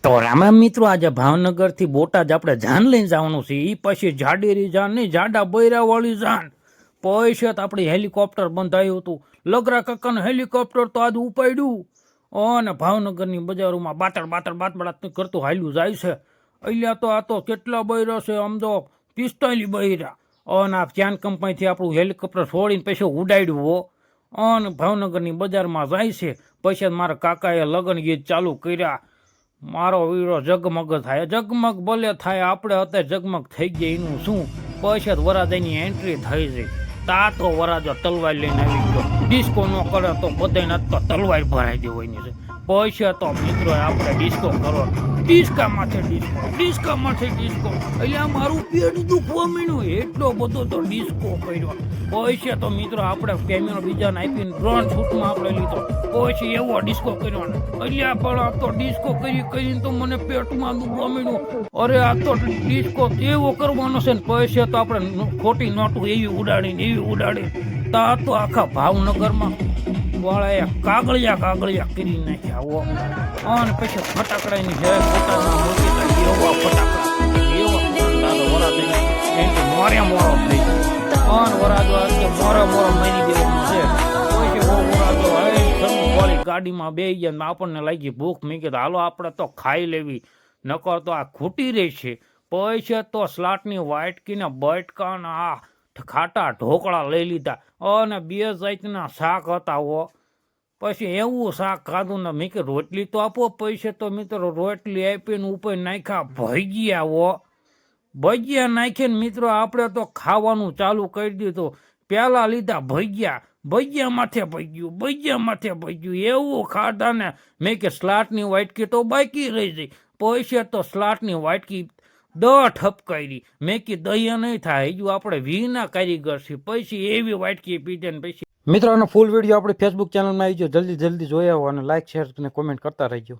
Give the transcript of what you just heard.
તો રામ રામ મિત્રો, આજે ભાવનગરથી બોટાદ આપણે જાન લઈને જવાનું છે. એ પછી જાડેરી જાન નહીં, જાડા બૈરાવાળી જાન. પૈસે તો આપણી હેલિકોપ્ટર બંધાયું હતું. લગરા કાકાનું હેલિકોપ્ટર તો આજ ઉપાડ્યું અને ભાવનગરની બજારોમાં બાતડ બાતડ બાતબડાટ કરતું હાલ્યું જાય છે. અહીંયા તો આ તો કેટલા બૈરા છે, આમ તો 45 બૈરા. અને આ ચાન કંપનીથી આપણું હેલિકોપ્ટર છોડીને પછી ઉડાડ્યું હો. અને ભાવનગરની બજારમાં જાય છે. પછી મારા કાકાએ લગ્ન ગીત ચાલુ કર્યા. મારો વીરો જગમગ થાય, જગમગ ભલે થાય, આપણે અત્યારે જગમગ થઈ ગયા એનું શું. પછી વરાજાની એન્ટ્રી થઈ છે. તા તો વરાજો તલવાર લઈને આવી ગયો. ડિસ્કો ન કરે તો બધાને તો તલવાર ભરાઈ દેવાની છે. પછી તો મિત્રો આપણે ડિસ્કો કરો, ડિસ્કામાંથી ડિસ્કો એટલે આ મારું પેટ દુખવા માંડ્યું, એટલો બધો તો ડિસ્કો કર્યો. પછી તો મિત્રો આપણે કેમેરો બીજાને આપીને ડ્રોન શૂટમાં આપણે લીધો. પછી એવો ડિસ્કો કર્યો એટલે પણ આ તો ડિસ્કો કરીને તો મને પેટમાં દુખવા માંડ્યું. અરે આ તો ડિસ્કો એવો કરવાનો છે ને. પછી તો આપણે ખોટી નોટું એવી ઉડાડી તા તો આખા ભાવનગરમાં વાળાએ કાગળિયા કરી નાખ્યા. અને પછી ફટાકડાની જય પોતાના મોટી એવા ફટાકડા મોરો થઈ અને વરાજો મોરો મારી દેવાનો છે. પછી વરાજો ગાડીમાં બે ગયા, આપણને લાગી ભૂખ. મેં કીધું હાલો આપણે તો ખાઈ લેવી, નકર તો આ ખૂટી રહી છે. પછી તો સ્લાટની વાટકીને બટકાના આ ખાટા ઢોકળા લઈ લીધા અને 2 જાતના શાક હતા હો. પછી એવું શાક ખાધું ને મેં કે રોટલી તો આપો. પૈસે તો મિત્રો રોટલી આપીને ઉપર નાખ્યા ભજીયા હો. ભજીયા નાખીને મિત્રો આપણે તો ખાવાનું ચાલુ કરી દીધું. પહેલાં લીધા ભજીયા માથે ભજ્યું એવું ખાધા ને. મેં કે સ્લાટની વાટકી તો બાકી રહી ગઈ. પૈસે તો સ્લાટની વાટકી 10 ઠપકારી. મેં કે દયા નહીં થાય, હજુ આપણે વીના કારીગર છે. પછી એવી વાટકી પીધે ને પછી મિત્રો આનો ફૂલ વિડીયો આપણી ફેસબુક ચેનલમાં આવી ગયો. જલ્દી જોઈ આવો અને લાઈક શેર અને કોમેન્ટ કરતા રહેજો.